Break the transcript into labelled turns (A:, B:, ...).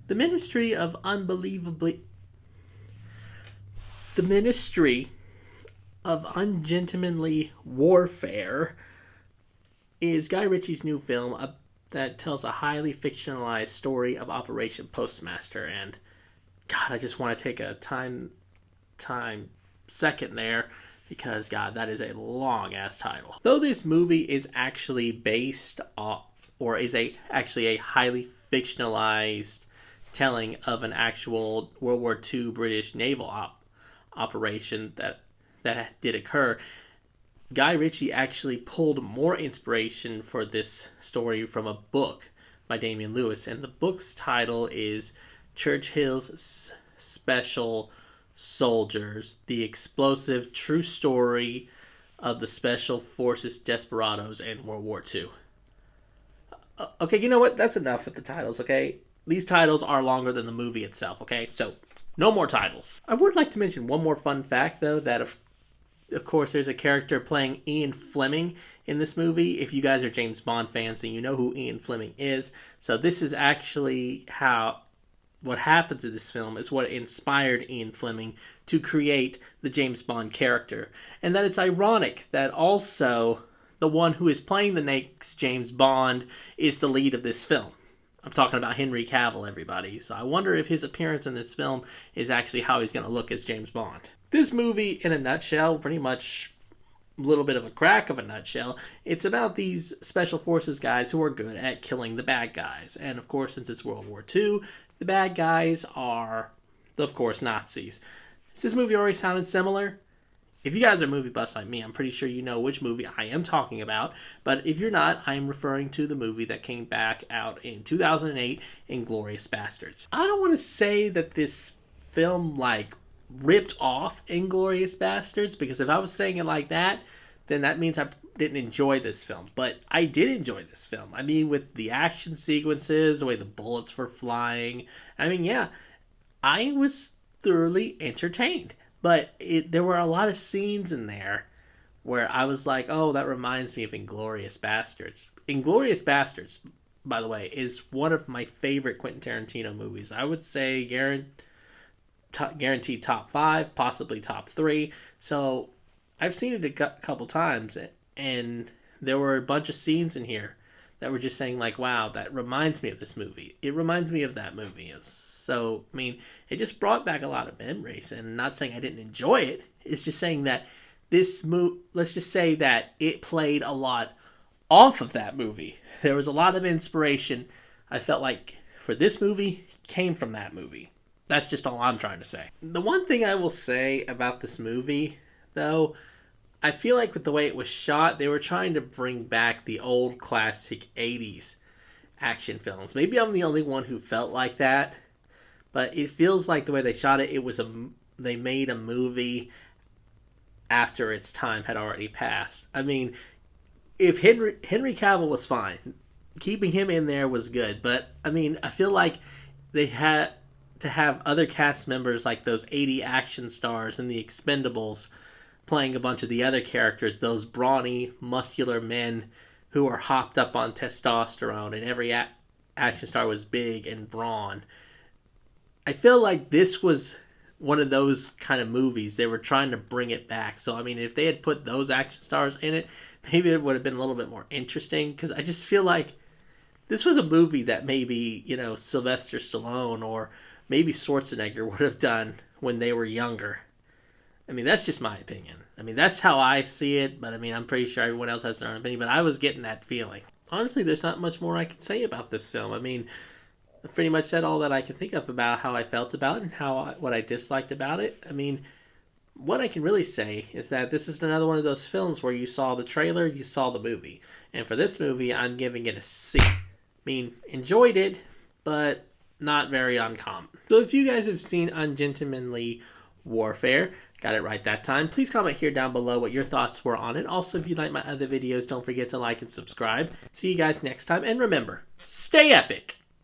A: The Ministry of Unbelievably... The Ministry of Ungentlemanly Warefare is Guy Ritchie's new film that tells a highly fictionalized story of Operation Postmaster. And God, I just want to take a time second there because God, that is a long ass title. Though this movie is actually based on, or is actually a highly fictionalized telling of an actual World War II British naval operation that did occur, Guy Ritchie actually pulled more inspiration for this story from a book by Damian Lewis, and the book's title is Churchill's Special Soldiers, the explosive true story of the Special Forces desperados in World War II. Okay, you know what? That's enough with the titles, okay? These titles are longer than the movie itself, okay? So, no more titles. I would like to mention one more fun fact, though, that of course, there's a character playing Ian Fleming in this movie. If you guys are James Bond fans, then you know who Ian Fleming is. So this is actually what happens in this film is what inspired Ian Fleming to create the James Bond character. And that it's ironic that also the one who is playing the next James Bond is the lead of this film. I'm talking about Henry Cavill, everybody. So I wonder if his appearance in this film is actually how he's going to look as James Bond. This movie, in a nutshell, pretty much a little bit of a crack of a nutshell, it's about these special forces guys who are good at killing the bad guys. And of course, since it's World War II, the bad guys are, of course, Nazis. Does this movie already sounded similar? If you guys are movie buffs like me, I'm pretty sure you know which movie I am talking about. But if you're not, I'm referring to the movie that came back out in 2008, Inglourious Basterds. I don't want to say that this film, ripped off Inglourious Basterds, because if I was saying it like that, then that means I didn't enjoy this film. But I did enjoy this film. I mean, with the action sequences, the way the bullets were flying. I mean, yeah, I was thoroughly entertained. But there were a lot of scenes in there where I was like, oh, that reminds me of Inglourious Basterds. Inglourious Basterds, by the way, is one of my favorite Quentin Tarantino movies. I would say guaranteed top 5, possibly top 3. So I've seen it a couple times, and there were a bunch of scenes in here that were just saying, wow, that reminds me of this movie. It reminds me of that movie. So, I mean, it just brought back a lot of memories. And not saying I didn't enjoy it. It's just saying that this movie, let's just say that it played a lot off of that movie. There was a lot of inspiration, I felt like, for this movie came from that movie. That's just all I'm trying to say. The one thing I will say about this movie, though, I feel like with the way it was shot, they were trying to bring back the old classic 80s action films. Maybe I'm the only one who felt like that, but it feels like the way they shot it, they made a movie after its time had already passed. I mean, if Henry Cavill was fine, keeping him in there was good, but I mean, I feel like they had to have other cast members like those 80 action stars in the Expendables playing a bunch of the other characters, those brawny, muscular men who are hopped up on testosterone, and every action star was big and brawn. I feel like this was one of those kind of movies. They were trying to bring it back. So, I mean, if they had put those action stars in it, maybe it would have been a little bit more interesting, because I just feel like this was a movie that maybe, Sylvester Stallone or maybe Schwarzenegger would have done when they were younger. I mean, that's just my opinion. I mean, that's how I see it, but I mean, I'm pretty sure everyone else has their own opinion, but I was getting that feeling. Honestly, there's not much more I can say about this film. I mean, I pretty much said all that I can think of about how I felt about it and what I disliked about it. I mean, what I can really say is that this is another one of those films where you saw the trailer, you saw the movie. And for this movie, I'm giving it a C. I mean, enjoyed it, but not very uncommon. So if you guys have seen Ungentlemanly Warefare, got it right that time, please comment here down below what your thoughts were on it. Also, if you like my other videos, don't forget to like and subscribe. See you guys next time, and remember, stay epic!